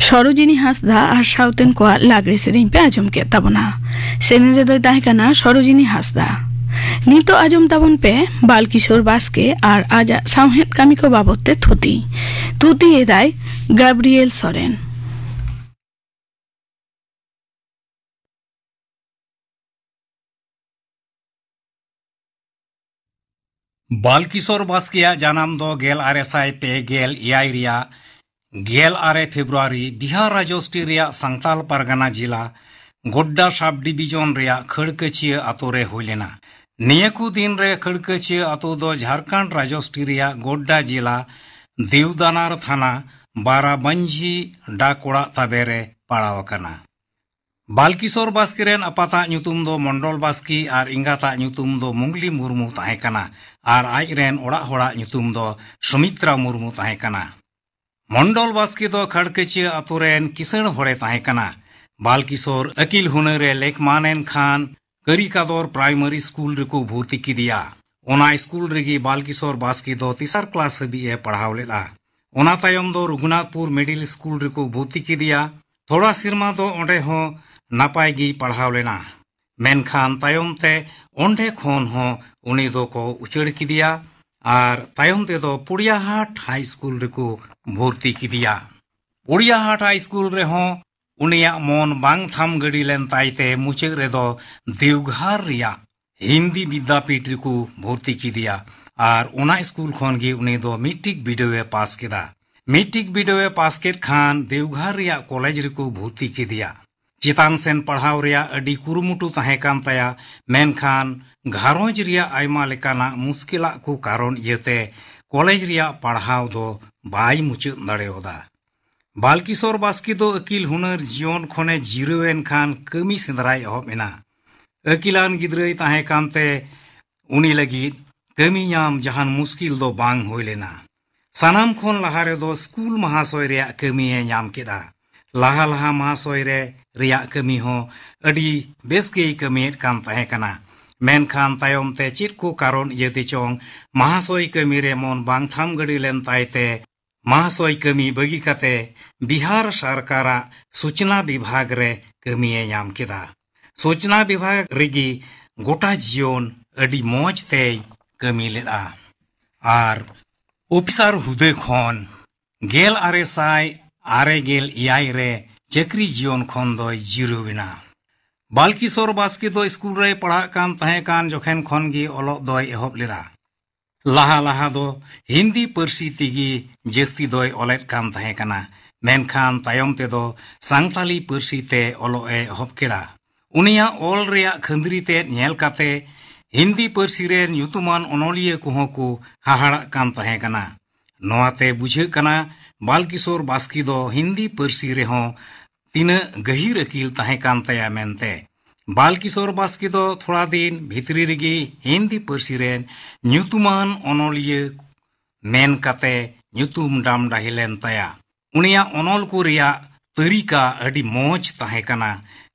সরোজিনী হাঁসদা আর সাউতেন কোয়া লাগরে সেরেñ पे आजम के तबना सेरेñ रे दो ताहे कना सरोजिनी हांसदा नीतो आजम तबन पे बालकिशोर बास्के और आज सावहेद कामी को बाबते थुती एदाय गैब्रिएल सोरेन। बालकिशोर बास्के जानाम दो गेल आरेसाय पे गेल इयाय रिया गेल आरे फेब्रुआरी बिहार राज्योष्टी रिया सांताल परगना जिला गोड्डा सब डिवीजन रिया खड़कचिया आतो रे हुइलेना। नियकु दिन रे खड़कचिया आतो दो झारखंड राज्योष्टी रिया गोड्डा जिला देवदानार थाना बाराबंजी डाकोड़ा ताबेरे पड़ाव कना। बालकिशोर बास्के रेन अपाता ᱧᱩᱛᱩᱢ दो मंडल बास्की और इंगाता ᱧᱩᱛᱩᱢ दो मुंगली मुर्मू ताहे कना और आज रेन ओड़ा होड़ा ᱧᱩᱛᱩᱢ दो सुमित्रा मुर्मू ताहे कना। मंडल बास्की दो खड़कचिया आतो रेन किसण होड़े ताहे कना। बालकिशोर अकिल हुनरे लेखमानेन खान करिकादोर प्राइमरी स्कूल रेको भर्ती किदिया। ओना स्कूल रेगी बालकिशोर बास्की दो तीसर क्लास हबी ए पढ़ाव लेला। ओना तायम दो रघुनाथपुर मिडिल स्कूल रेको भर्ती किदिया। थोड़ा सिरमा दो ओंडे हो नापाय गी पढ़ाव लेना। मेनखान तायम ते ओंडे खोन हो उनी दो को उचड़ किदिया और तायम ते दो पुड़ियाहाट हाई स्कूल रेको भर्ती किदिया। पुड़ियाहाट हाई स्कूल रे हो उनिया मन बांग थाम गड़ी लेन ताइते मुचे रे दो देवघर रिया हिंदी विद्यापीठ रेको भर्ती किदिया और ओना स्कूल खोन गी उनी दो मैट्रिक बिडवे पास किदा। मैट्रिक बिडवे पास केट खान देवघर रिया कॉलेज रेको भर्ती किदिया। चितान सेन पढ़ाव रिया अडी कुरुमुटु ताहे कान ताया मेनखान घारोंज रिया आयमा लेकाना मुश्किला को कारण इयते कॉलेज रिया पढ़ाव दो बाई मुचे दाड़ेओदा। बालकिशोर बास्की दो अकिल हुनर जीवन खोने जिरोवेन खान कमी सेंद्राय एहब एना। अकिलान गिद्राय ताहे कानते उनी लगी कमी याम जहान मुश्किल दो बांग होय लेना। सानाम खोन लहारे दो स्कूल महाशय रिया कमी ए नाम केदा। लाहा लाहा महाशय रे रिया कमी हो अडी बेस गे कमी कान ताहे कना। मेनखान तायम ते चित को कारण इयते चोंग महाशय कमी रे मन बांग थाम गड़ी लेन ताइते महाशय कमी बगी कते बिहार सरकारा सूचना विभाग रे कमी ए नाम केदा। सूचना विभाग रेगी गोटा जीवन अडी मौज ते कमी लेदा और ऑफिसर हुदे खोन गेल आरेसाय आरे गेल इयाय रे चक्री जीवन खोन दो जिरोविना। बालकिशोर बास्की दो स्कूल रे पढ़ा कान ताहे कान जोखेन खोन गी ओलोग दोय एहब लेदा। लाहा लाहा दो हिंदी पर्सी तिगी जस्ती दोय ओलेट कान ताहे कना। मेनखान तायम ते दो सांताली पर्सी ते ओलो ए एहब केड़ा। उनिया ओल रिया खंदरी ते नेल काते हिंदी पर्सी रे ᱧᱩᱛᱩᱢᱟᱱ ओनोलिया कोहो को हाहाड़ा कान ताहे कना। नोआते बुझे कना बालकिशोर बास्की दो हिंदी पर्सी रे हो तीना गहीर अकील ताहे कान ताया मेनते। बालकिशोर बास्की दो थोड़ा दिन भितरी रेगी हिंदी पर्सी रे ᱧᱩᱛᱩᱢᱟᱱ ओनोलिया मेन काते ᱧᱩᱛᱩᱢ डाम डाहिलेन ताया। उनिया ओनोल को रिया तरीका अडी मौज ताहे कना।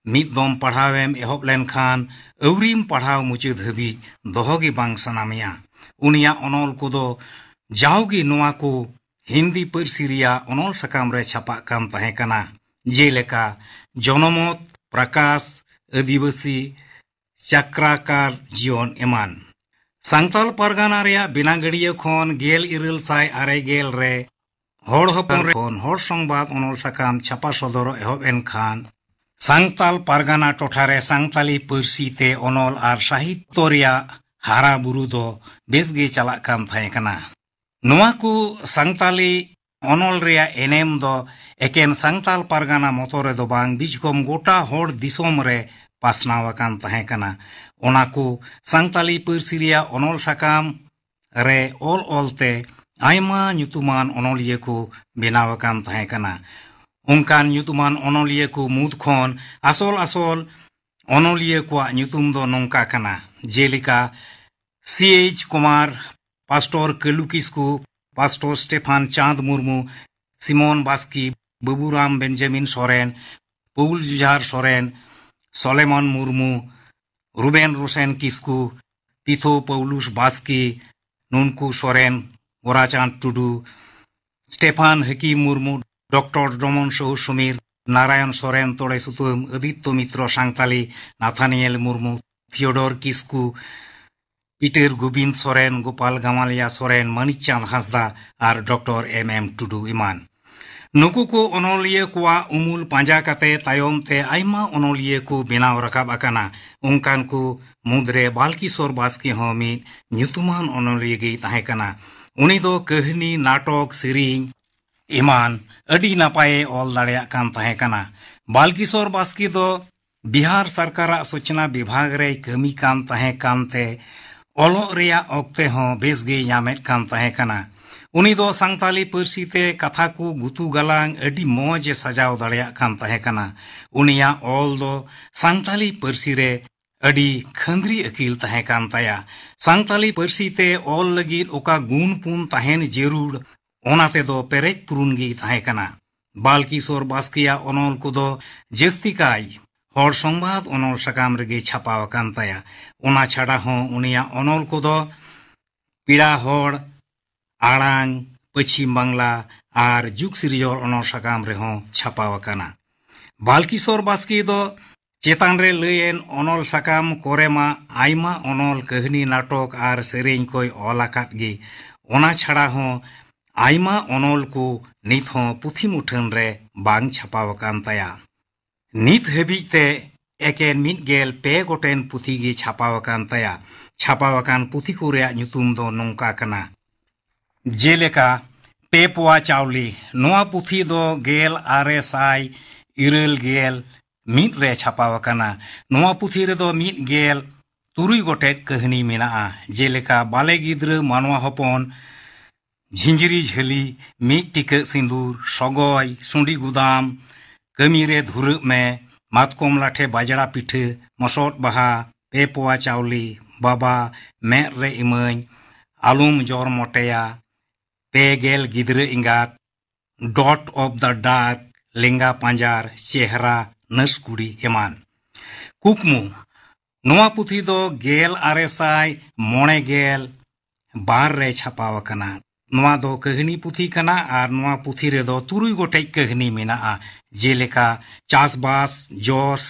मिद दम पढ़ावेम एहब लेन खान अवरीम पढ़ाव मुचे धबी दोहोगी बांग सनामिया। उनिया ओनोल को दो जाओगी नोआ को हिंदी पर्सी रिया ओनोल सकाम रे छापा कान ताहे कना। जेलेका जनमत प्रकाश आदिवासी चक्राकार जीवन एमान। सांताल परगना रिया बिनागड़िया खोन गेल इरल साय आरे गेल रे होड़ हपन रे खोन होड़ संबाद ओनोल सकाम छापा सदरो एहब एन खान सांताल परगना टोठारे सांताली पर्सी ते ओनोल आर साहित्य रिया हारा बुरु दो बेसगे चला कान थाहे कना। नोआ को सांताली ओनोल रिया एनेम दो एकेन सांताल परगना मोतोरे दो बांग बिजगम गोटा होड़ दिसोम रे पासनाव कान थाहे कना। ओना को सांताली पर्सी रिया ओनोल सकाम रे ओल ओलते आयमा ᱧᱩᱛᱩᱢᱟᱱ ओनोलिया को बेनाव कान थाहे कना। उनकान ᱧᱩᱛᱩᱢᱟᱱ ओनोलिया को मुद खोन असोल असोल ओनोलिया को ᱧᱩᱛᱩᱢ दो नोंका कना। जेलिका CH कुमार पास्टर कलू Kisku pastor Stephan Chand Murmu Simon Baski Baburam Benjamin Soren Paul Jujhar Soren Solomon Murmu Ruben Rosen Kisku Pitho Paulus Baski Nunku Soren Gorachand Tudu Stephan Haki Murmu doctor Daman Sahu Sameer Narayan Soren Tode Sutum Aditya Mitra Santali Nathaniel Murmu Theodore Kisku Peter Govind Soren Gopal Gamaliel Soren Manikchand Hansda और डॉक्टर एम टुडू इमान नुकु को अनोलिया कुआ उमुल पांजा कते तायम ते आइमा अनोलिया को बेनाव रकाब अकाना उनकान को मुद्रे बालकिशोर बास्के हो मिद ᱧᱩᱛᱩᱢᱟᱱ अनोलिया गे ताहे कना उनी दो कहनी नाटक सेरिंग इमान अडी नापाए ऑल दाड़िया कान ताहे कना बालकिशोर बास्के दो बिहार सरकार सूचना विभाग रे कमी कान ताहे कानते ओलो रिया ओक्ते हो बेस गे यामेट कान ताहे कना उनी दो सांताली पार्सी ते कथा को गुतु गलांग अडी मौज सजाव दाड़िया कान ताहे कना उनिया ऑल दो सांताली पार्सी रे अडी खंद्री अकील ताहे कान ताया सांताली पार्सी ते ऑल लगी ओका गुण पुन ताहेन जरूर ओनाते दो पेरेज पुरुन गी ताहे कना बालकिशोर बास्किया अनोल को दो जस्ती काई हर संवाद अनोल सकाम रेगे छापाव कान ताया ओना छाड़ा हो उनिया अनोल को दो पीड़ा हर आड़ांग पश्चिम बांग्ला और जुग सिरिजोर अनोल सकाम रे हो छापाव काना बालकिशोर बास्की दो चेतान रे लयन अनोल सकाम कोरेमा आइमा अनोल कहनी नाटक और सेरेंग कोई ओलाकात गे ओना छाड़ा हो आइमा अनोल को नित हो पुथी मुठन रे बांग छापाव कान ताया नित हबीते एकेन मिद गेल पे गोटेन पुथी गे छापाव कान ताया छापाव कान पुथी को रे ᱧᱩᱛᱩᱢ दो नोंका कना जेलेका पे पोआ चावली नोआ पुथी दो गेल आरे साई इरल गेल मिद रे छापाव काना नोआ पुथी रे दो मिद गेल तुरुई गोटेट कहनी मेना जेलेका बाले गिद्र मानवा हपन झिंजरी झली मिद टिक सिंदूर सगोय सुंडी गुदाम कमी रे धुर में मातकोम लाठे बाजड़ा पिठे मसोट बहा पे पोआ चावली बाबा में रे इमन आलुम जोर मोटेया पे गेल गिद्र इंगात डॉट ऑफ द डार्क लेंगा पांजार चेहरा नर्स कुड़ी एमान कुकमु नोआ पुथी दो गेल आरेसाय मोणे गेल बार रे छापाव कना नोआ दो कहनी पुथी कना और नोआ पुथी रे दो तुरुई गोटेज कहनी मेना जेलेका चासबास जोस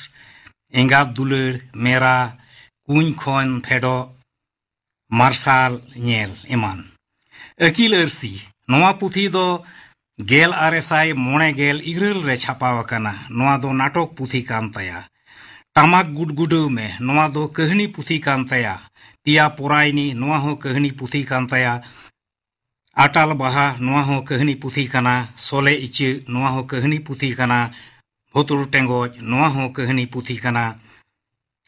एंगात दुलड़ मेरा कुñ खन फेडो मार्शाल नेल एमान अकील अरसी नोआ पुथी दो गेल आरेसाय मोणे गेल इरल रे छापाव कना नोआ दो नाटक पुथी कान ताया टामाक गुडगुडो में नोआ दो कहनी पुथी कान ताया पिया पोरायनी नोआ हो कहनी पुथी कान ताया आटाल बाहा नोआ हो कहनी पुथी कना सोले इचे नोआ हो कहनी पुथी कना भोतुल टेंगोज नोआ हो कहनी पुथी कना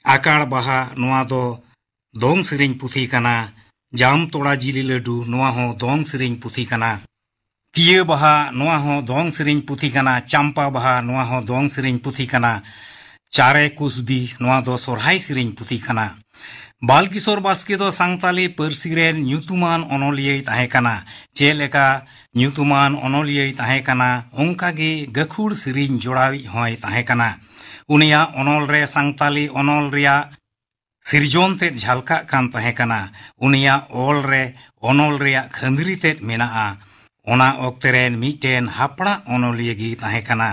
आकार बाहा नोआ दो दोंग सेरिंग पुथी कना जाम तोड़ा जिली लड्डू नोआ हो दोंग सेरिंग पुथी कना किए बाहा नोआ हो दोंग सेरिंग पुथी कना चंपा बाहा नोआ हो दोंग सेरिंग पुथी कना चारे कुसबी नोआ दो सोरहाय सेरिंग पुथी कना बालकिशोर बास्के दो सांताली पार्सी रेन ᱧᱩᱛᱩᱢᱟᱱ अनोलिया ताहे कना चेलेका ᱧᱩᱛᱩᱢᱟᱱ अनोलिया ताहे कना ओंका गे गखुड़ सेरिंग जोड़ावी होय ताहे कना उनिया अनोल रे सांताली अनोल रिया सिरजोन ते झलका कान ताहे कना उनिया ओल रे अनोल रिया खंदरी ते मेना ओना ओक्ते रेन मिटेन हापड़ा अनोलिया गे ताहे कना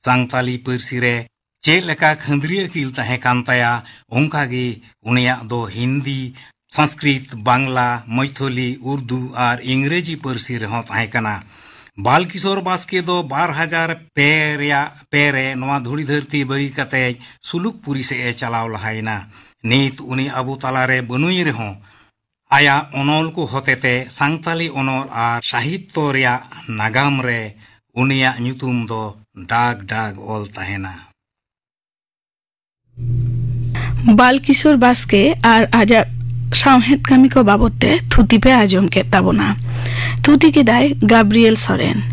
सांताली पार्सी रे चेलेका खंदरी अकील ताहे कान ताया ओंका गे उनिया दो हिंदी संस्कृत बांग्ला मैथिली उर्दू और इंग्रेजी पार्सी रहो ताहे कना बालकिशोर बास्के दो 2000 पे नवा धुड़ी धरती बगी कते सुलुकपुरी से चलाव लहायना नीत उनी अबु तालारे बनुई रहो आया अनोल को होतेते सांताली अनोल और साहित्य रिया नागाम रे उनिया ᱧᱩᱛᱩᱢ दो डाग डाग ओल ताहेना बालकिशोर बास्के और आजा सावहेद कामी को बाबते थुती पे आजम के ताबना थुती के दाय गाब्रिएल सोरेन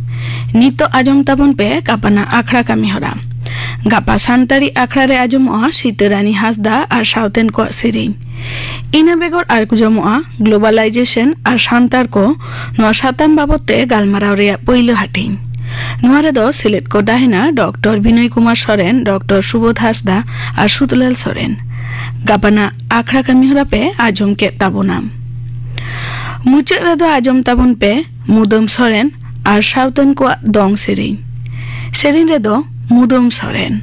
नितो आजम ताबन पे कापाना आखड़ा कामी हरा गापा सान्तारी आखड़ा रे आजमोआ सीतारानी हासदा और साउतेन को सेरिंग इना बेगर आर कुजमोआ ग्लोबलाइजेशन और सान्तार को नो साताम बाबते गालमाराव रे पहिलो हाटिंग नोआरे दो सिलेक्ट को दाहिना डॉक्टर विनय कुमार सोरेन डॉक्टर सुबोध हासदा और सुतलाल सोरेन गापाना आखड़ा कामी हरा पे आजम के ताबोनाम मुचाद रेदो आजम ताबन पे मुदम सोरेन और सावतन को दंग सेरेन सेरेन रेदो मुदम सोरेन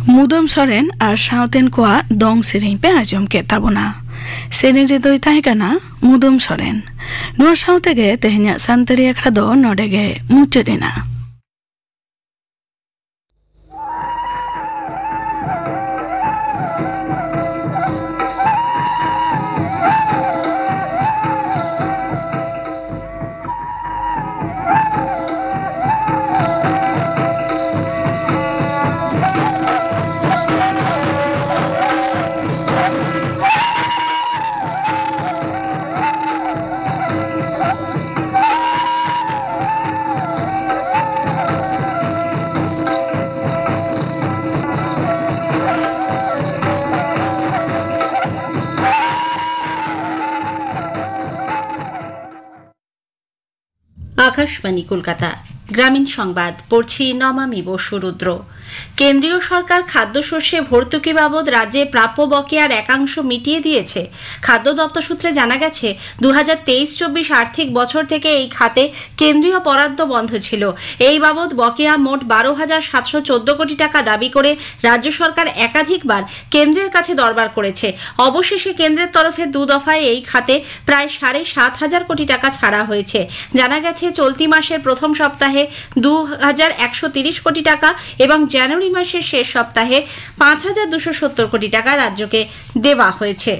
मुदम सोरेन और सावतेन को दंग सेरें पे आजम के ताबना सेरें रे दोई ताहे कना मुदम सोरेन नुआ सावते गे तेहन्या सानतारी अखड़ा दो नोडे गे मुचादेना। আকাশবাণী কলকাতা। গ্রামীণ সংবাদ পড়ছি নমামি বসুরুদ্র। কেন্দ্রীয় সরকার খাদ্যশস্যে ভর্তুকি বাবদ রাজ্যে প্রাপ্য বকেয়ার একাংশ মিটিয়ে দিয়েছে। খাদ্য দপ্তর সূত্রে জানা গেছে 2023-24 আর্থিক বছর থেকে এই খাতে কেন্দ্রীয় বরাদ্দ বন্ধ ছিল। এই বাবদ বকেয়া মোট 12,714 কোটি টাকা দাবি করে রাজ্য সরকার একাধিকবার কেন্দ্রের কাছে দরবার করেছে। অবশেষে কেন্দ্রের তরফে 2 দফায় এই খাতে প্রায় 7,500 কোটি টাকা ছাড়া হয়েছে। জানা গেছে চলতি মাসের প্রথম সপ্তাহে 2,130 কোটি টাকা এবং জানুয়ারি মাসের শেষ সপ্তাহে 5,270 কোটি টাকা রাজ্যকে দেওয়া হয়েছে।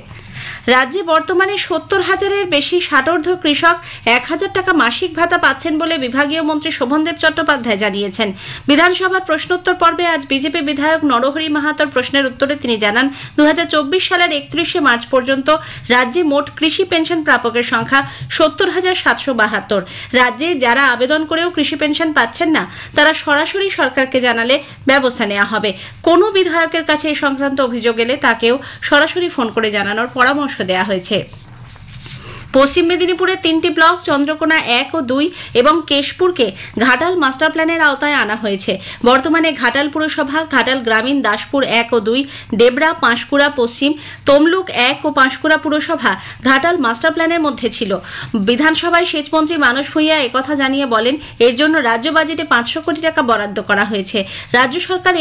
রাজ্যে বর্তমানে 70,000-এর বেশি ষাটোর্ধ্ব কৃষক 1,000 টাকা মাসিক ভাতা পাচ্ছেন বলে বিভাগীয় মন্ত্রী শোভনদেব চট্টোপাধ্যায় জানিয়েছেন। বিধানসভার প্রশ্নোত্তর পর্বে আজ বিজেপি বিধায়ক নরহরি মাহাতোর প্রশ্নের উত্তরে তিনি জানান 2024 সালের 31শে মার্চ পর্যন্ত রাজ্যে মোট কৃষি পেনশন প্রাপকের সংখ্যা 70,772। রাজ্যে যারা আবেদন করেও কৃষি পেনশন পাচ্ছেন না তারা সরাসরি সরকারকে জানালে ব্যবস্থা নেওয়া হবে। কোনো বিধায়কের কাছে এই সংক্রান্ত অভিযোগ এলে তাকেও সরাসরি ফোন করে জানানোর পরামর্শ দেওয়া হয়েছে। পশ্চিম মেদিনীপুরের 3টি ব্লক চন্দ্রকোনা 1 ও 2 এবং কেশপুরকে ঘাটাল মাস্টার প্ল্যানের আওতায় আনা হয়েছে। বর্তমানে ঘাটাল পুরসভা, ঘাটাল গ্রামীণ, দাসপুর 1 ও 2, ডেবরা, পাঁশকুড়া পশ্চিম, তমলুক 1 ও পাঁশকুড়া পুরসভা ঘাটাল মাস্টার প্ল্যানের মধ্যে ছিল। বিধানসভায় সেচমন্ত্রী মানস ভূঁইয়া একথা জানিয়ে বলেন এর জন্য রাজ্য বাজেটে 500 কোটি টাকা বরাদ্দ করা হয়েছে। রাজ্য সরকার